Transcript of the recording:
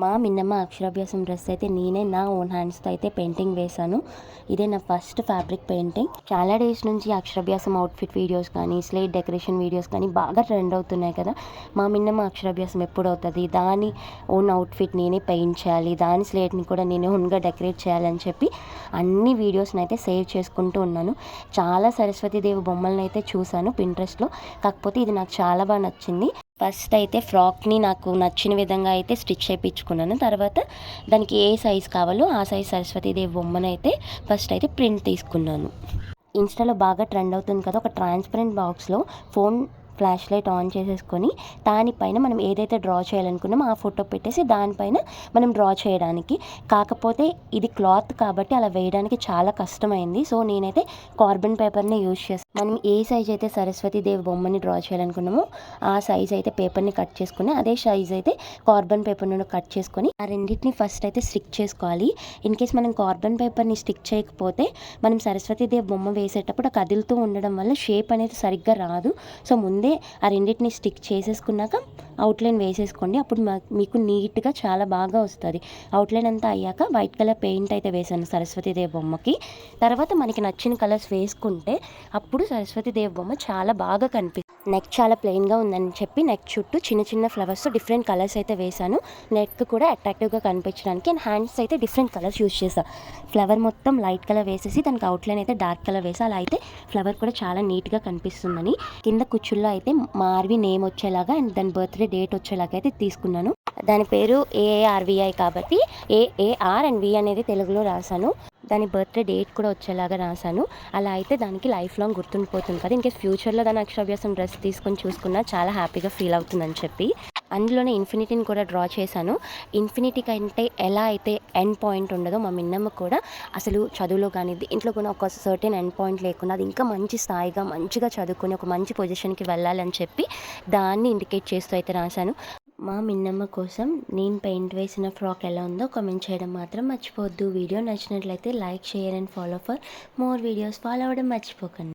మా మిన్నమ్మ అక్షరాభ్యాసం డ్రెస్ అయితే నేనే నా ఓన్ హ్యాండ్స్తో అయితే పెయింటింగ్ వేశాను. ఇదే నా ఫస్ట్ ఫ్యాబ్రిక్ పెయింటింగ్. చాలా డేస్ నుంచి అక్షరాభ్యాసం అవుట్ఫిట్ వీడియోస్ కానీ స్లేట్ డెకరేషన్ వీడియోస్ కానీ బాగా ట్రెండ్ అవుతున్నాయి కదా. మా మిన్నమ్మ అక్షరాభ్యాసం ఎప్పుడు అవుతుంది, దాని ఓన్ అవుట్ఫిట్ నేనే పెయింట్ చేయాలి, దాని స్లేట్ని కూడా నేనే ఓన్గా డెకరేట్ చేయాలని చెప్పి అన్ని వీడియోస్ని అయితే సేవ్ చేసుకుంటూ ఉన్నాను. చాలా సరస్వతీదేవి బొమ్మలను అయితే చూశాను పింట్రెస్ట్లో. కాకపోతే ఇది నాకు చాలా బాగా నచ్చింది. ఫస్ట్ అయితే ఫ్రాక్ని నాకు నచ్చిన విధంగా అయితే స్టిచ్ చేయించుకున్నాను. తర్వాత దానికి ఏ సైజ్ కావాలో ఆ సైజ్ సరస్వతీదేవి బొమ్మను అయితే ఫస్ట్ అయితే ప్రింట్ తీసుకున్నాను. ఇన్స్టాలో బాగా ట్రెండ్ అవుతుంది కదా, ఒక ట్రాన్స్పరెంట్ బాక్స్లో ఫోన్ ఫ్లాష్ లైట్ ఆన్ చేసేసుకొని దానిపైన మనం ఏదైతే డ్రా చేయాలనుకున్నామో ఆ ఫోటో పెట్టేసి దానిపైన మనం డ్రా చేయడానికి. కాకపోతే ఇది క్లాత్ కాబట్టి అలా వేయడానికి చాలా కష్టమైంది. సో నేనైతే కార్బన్ పేపర్ని యూజ్ చేస్తాను. మనం ఏ సైజ్ అయితే సరస్వతీదేవి బొమ్మని డ్రా చేయాలనుకున్నామో ఆ సైజ్ అయితే పేపర్ని కట్ చేసుకుని అదే సైజ్ అయితే కార్బన్ పేపర్ను కట్ చేసుకొని ఆ రెండింటిని ఫస్ట్ అయితే స్టిక్ చేసుకోవాలి. ఇన్ కేస్ మనం కార్బన్ పేపర్ని స్టిక్ చేయకపోతే మనం సరస్వతీదేవి బొమ్మ వేసేటప్పుడు కదులుతూ ఉండడం వల్ల షేప్ అనేది సరిగ్గా రాదు. సో ముందే ఆ రెండింటిని స్టిక్ చేసేసుకున్నాక అవుట్లైన్ వేసేసుకోండి. అప్పుడు మీకు నీట్గా చాలా బాగా వస్తుంది. అవుట్లైన్ అంతా అయ్యాక వైట్ కలర్ పెయింట్ అయితే వేసాను సరస్వతీదేవి బొమ్మకి. తర్వాత మనకి నచ్చిన కలర్స్ వేసుకుంటే అప్పుడు సరస్వతీదేవి బొమ్మ చాలా బాగా కనిపిస్తుంది. నెక్ చాలా ప్లెయిన్గా ఉందని చెప్పి నెక్ చుట్టూ చిన్న చిన్న ఫ్లవర్స్తో డిఫరెంట్ కలర్స్ అయితే వేసాను. నెక్ కూడా అట్రాక్టివ్గా కనిపించడానికి. అండ్ హ్యాండ్స్ అయితే డిఫరెంట్ కలర్స్ యూజ్ చేశాను. ఫ్లవర్ మొత్తం లైట్ కలర్ వేసేసి దానికి అవుట్లైన్ అయితే డార్క్ కలర్ వేసి అలా అయితే ఫ్లవర్ కూడా చాలా నీట్గా కనిపిస్తుందని కింద కుచ్చుల్లో అయితే మార్వి నేమ్ వచ్చేలాగా అండ్ దాని బర్త్డే డేట్ వచ్చేలాగా అయితే తీసుకున్నాను. దాని పేరు ఏఏఆర్విఐ కాబట్టి ఏఏఆర్ అండ్ వి అనేది తెలుగులో రాశాను. దాని బర్త్డే డేట్ కూడా వచ్చేలాగా రాశాను. అలా అయితే దానికి లైఫ్ లాంగ్ గుర్తుండిపోతుంది కదా. ఇన్కేస్ ఫ్యూచర్లో దాని అక్షరాభ్యాసం డ్రెస్ తీసుకొని చూసుకున్నా చాలా హ్యాపీగా ఫీల్ అవుతుందని చెప్పి అందులోనే ఇన్ఫినిటీని కూడా డ్రా చేశాను. ఇన్ఫినిటీ కంటే ఎలా అయితే ఎండ్ పాయింట్ ఉండదో మా మిన్నమ్మ కూడా అసలు చదువులో కానీ ఇంట్లో కూడా ఒక సర్టెన్ ఎండ్ పాయింట్ లేకుండా అది ఇంకా మంచి స్థాయిగా మంచిగా చదువుకొని ఒక మంచి పొజిషన్కి వెళ్ళాలని చెప్పి దాన్ని ఇండికేట్ చేస్తూ అయితే రాశాను. మా మిన్నమ్మ కోసం నేను పెయింట్ వేసిన ఫ్రాక్ ఎలా ఉందో కామెంట్ చేయడం మాత్రం మర్చిపోవద్దు. వీడియో నచ్చినట్లయితే like, share and follow for more videos. Follow అవ్వడం మర్చిపోకండి.